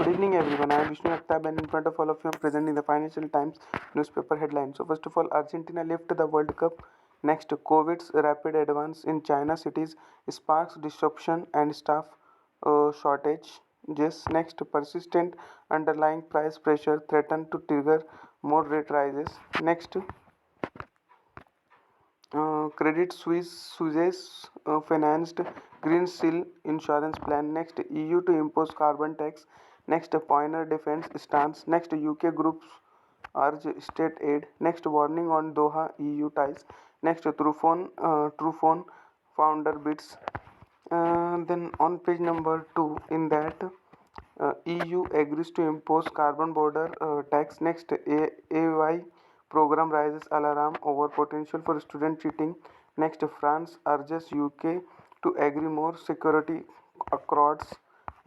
Good evening, everyone. I am Vishnu Akhtab, and in front of all of you, I'm presenting the Financial Times newspaper headlines. So, first of all, Argentina lift the World Cup. Next, COVID's rapid advance in China cities sparks disruption and staff shortage. Yes. Next, persistent underlying price pressure threaten to trigger more rate rises. Next, Credit Suisse financed Green Seal insurance plan. Next, EU to impose carbon tax. Next, Pioneer defense stance. Next, UK groups urge state aid. Next, warning on Doha EU ties. Next, Truphone founder bids. Then on page number 2, in that EU agrees to impose carbon border tax. Next, AY program raises alarm over potential for student cheating. Next, France urges UK to agree more security accords.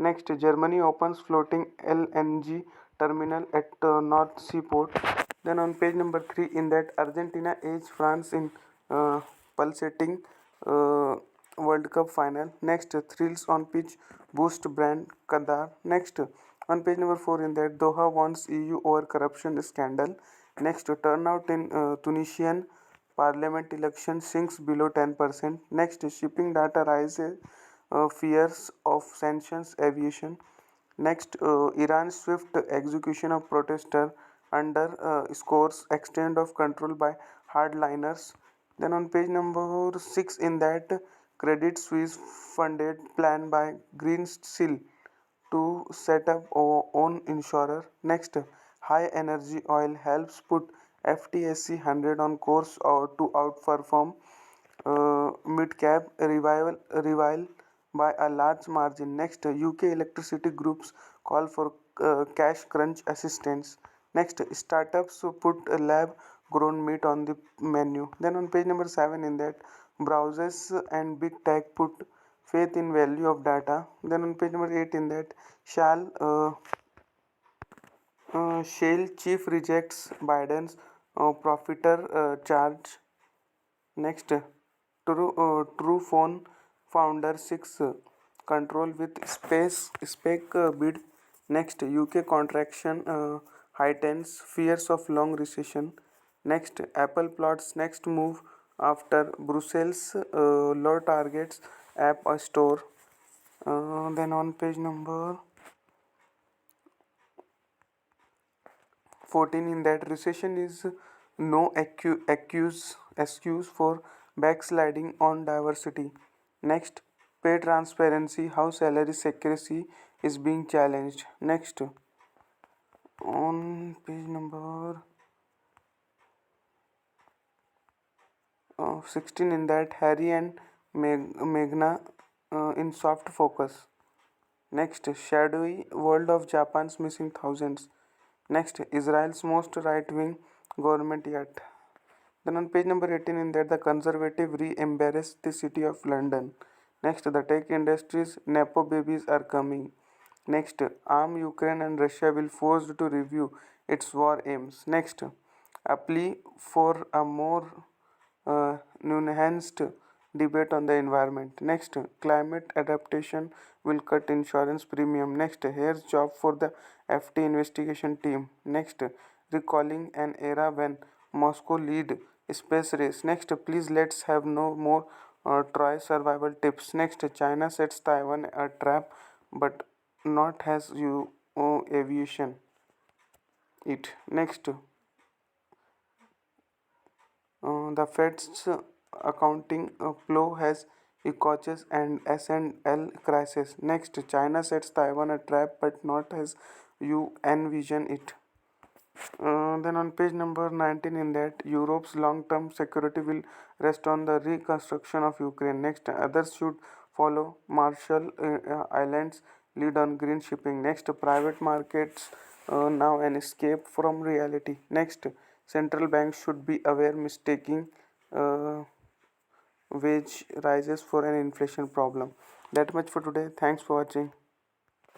Next, Germany opens floating LNG terminal at North Sea port. Then on page number 3, in that Argentina edges France in pulsating World Cup final. Next, thrills on pitch boost brand Qatar. Next, on page number 4, in that Doha wants EU over corruption scandal. Next, turnout in Tunisian parliament election sinks below 10%. Next, shipping data rises fears of sanctions aviation. Next, Iran's swift execution of protester under scores extent of control by hardliners. Then on page number 6, in that Credit Suisse funded plan by Green Seal to set up own insurer. Next, high energy oil helps put FTSE 100 on course to outperform mid cap revival by a large margin. Next, UK electricity groups call for cash crunch assistance. Next, startups put a lab grown meat on the menu. Then on page number 7, in that browsers and big tech put faith in value of data. Then on page number 8, in that Shell chief rejects Biden's profiter charge. Next, True Phone founder seeks control with space spec bid. Next, UK contraction heightens fears of long recession. Next, Apple plots next move after Brussels law targets App Store. Then on page number 14, in that recession is no excuse for backsliding on diversity. Next, pay transparency, how salary secrecy is being challenged. Next, on page number 16, in that Harry and Megna in soft focus. Next, shadowy world of Japan's missing thousands. Next, Israel's most right-wing government yet. Then on page number 18, in that the conservative re-embarrass the city of London. Next, the tech industries nepo babies are coming. Next, arm Ukraine and Russia will forced to review its war aims. Next, a plea for a more nuanced debate on the environment. Next, climate adaptation will cut insurance premium. Next, here's job for the FT investigation team. Next, recalling an era when Moscow lead space race. Next, please let's have no more Troy survival tips. Next, China sets Taiwan a trap, but not has you aviation it. Next, the Fed's accounting flow has ecoches and S&L crisis. Next, China sets Taiwan a trap but not as you envision it. Then on page number 19, in that Europe's long-term security will rest on the reconstruction of Ukraine. Next, others should follow. Marshall Islands lead on green shipping. Next, private markets now an escape from reality. Next, central banks should be aware mistaking uh, wage rises for an inflation problem. That much for today. Thanks for watching.